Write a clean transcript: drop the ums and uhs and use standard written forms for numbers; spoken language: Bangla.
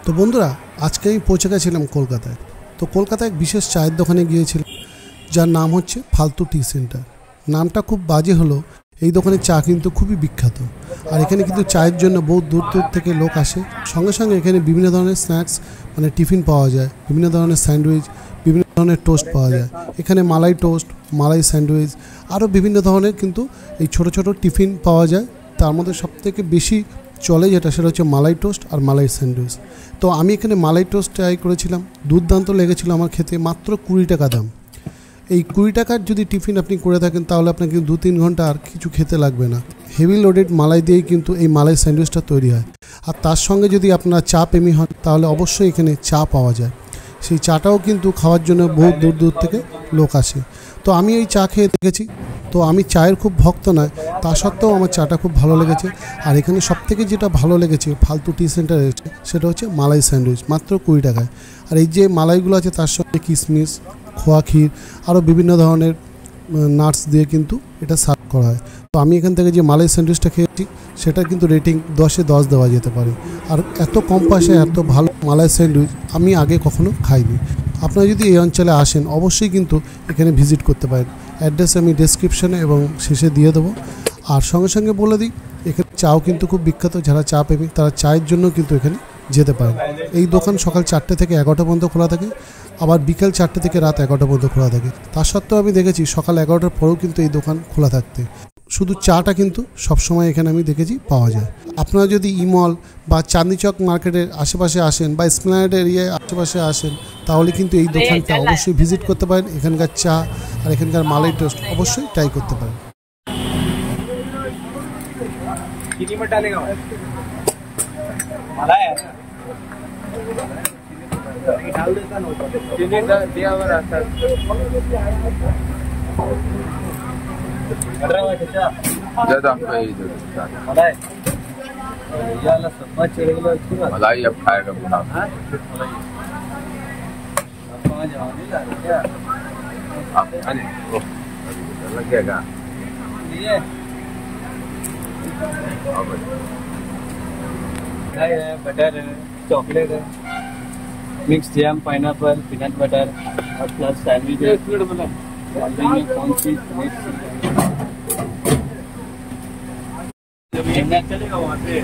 তো বন্ধুরা, আজকে আমি পৌঁছে গেছিলাম কলকাতায়। তো কলকাতায় এক বিশেষ চায়ের দোকানে গিয়েছিলাম, যার নাম হচ্ছে ফালতু টি সেন্টার। নামটা খুব বাজে হলো, এই দোকানের চা কিন্তু খুবই বিখ্যাত। আর এখানে কিন্তু চায়ের জন্য বহু দূর দূর থেকে লোক আসে। সঙ্গে সঙ্গে এখানে বিভিন্ন ধরনের স্ন্যাক্স মানে টিফিন পাওয়া যায়, বিভিন্ন ধরনের স্যান্ডউইচ, বিভিন্ন ধরনের টোস্ট পাওয়া যায়। এখানে মালাই টোস্ট, মালাই স্যান্ডউইচ, আরও বিভিন্ন ধরনের কিন্তু এই ছোটো ছোটো টিফিন পাওয়া যায়। তার মধ্যে সবথেকে বেশি চলে যেটা, সেটা হচ্ছে মালাই টোস্ট আর মালাই স্যান্ডউইচ। তো আমি এখানে মালাই টোস্ট ট্রাই করেছিলাম, দুর্দান্ত লেগেছিল আমার খেতে। মাত্র 20 টাকা দাম। এই 20 টাকার যদি টিফিন আপনি করে থাকেন তাহলে আপনাকে 2-3 ঘন্টা আর কিছু খেতে লাগবে না। হেভি লোডেড মালাই দিয়েই কিন্তু এই মালাই স্যান্ডউইচটা তৈরি হয়। আর তার সঙ্গে যদি আপনারা চা প্রেমী হন তাহলে অবশ্যই এখানে চা পাওয়া যায়। সেই চাটাও কিন্তু খাওয়ার জন্য বহু দূর দূর থেকে লোক আসে। তো আমি এই চা খেয়ে দেখেছি। তো আমি চায়ের খুব ভক্ত নয়, তা সত্ত্বেও আমার চাটা খুব ভালো লেগেছে। আর এখানে সবথেকে যেটা ভালো লেগেছে ফালতু টি সেন্টারে এসে, সেটা হচ্ছে মালাই স্যান্ডউইচ, মাত্র 20 টাকায়। আর এই যে মালাইগুলো আছে তার সঙ্গে কিশমিশ, খোয়া ক্ষীর, আরও বিভিন্ন ধরনের নাটস দিয়ে কিন্তু এটা সার্ভ করা হয়। তো আমি এখান থেকে যে মালাই স্যান্ডউইচটা খেয়েছি সেটা কিন্তু রেটিং 10-এ 10 দেওয়া যেতে পারে। আর এত কম পয়সায় এত ভালো মালাই স্যান্ডউইচ আমি আগে কখনো খাইনি। আপনারা যদি এই অঞ্চলে আসেন অবশ্যই কিন্তু এখানে ভিজিট করতে পারেন। অ্যাড্রেস আমি ডেসক্রিপশনে এবং শেষে দিয়ে দেবো। আর সঙ্গে সঙ্গে বলে দিই, এখানে চাও কিন্তু খুব বিখ্যাত। যারা চা প্রেমী তারা চায়ের জন্য কিন্তু এখানে যেতে পারেন। এই দোকান সকাল 4টে থেকে 11টা পর্যন্ত খোলা থাকে, আবার বিকেল 4টে থেকে রাত 11টা পর্যন্ত খোলা থাকে। তা সত্ত্বেও আমি দেখেছি সকাল 11টার পরেও কিন্তু এই দোকান খোলা থাকতে। শুধু চাটা কিন্তু সবসময় এখানে আমি দেখেছি পাওয়া যায়। আপনারা যদি ইমল বা চাঁদনি চক মার্কেটের আশেপাশে আসেন বা এসপ্ল্যানেড এরিয়ায় আশেপাশে আসেন তাহলে কিন্তু এই দোকানটা অবশ্যই ভিজিট করতে পারেন। এখানকার চা আর এখানকার মালাই টোস্ট অবশ্যই ট্রাই করতে পারেন। मलाई अब खाएगा बुढ़ा लगेगा बटर है, चॉकलेट है, mix jam, pineapple, peanut butter और प्लस सैंडविच है। कौन सी चलेगा वहाँ से।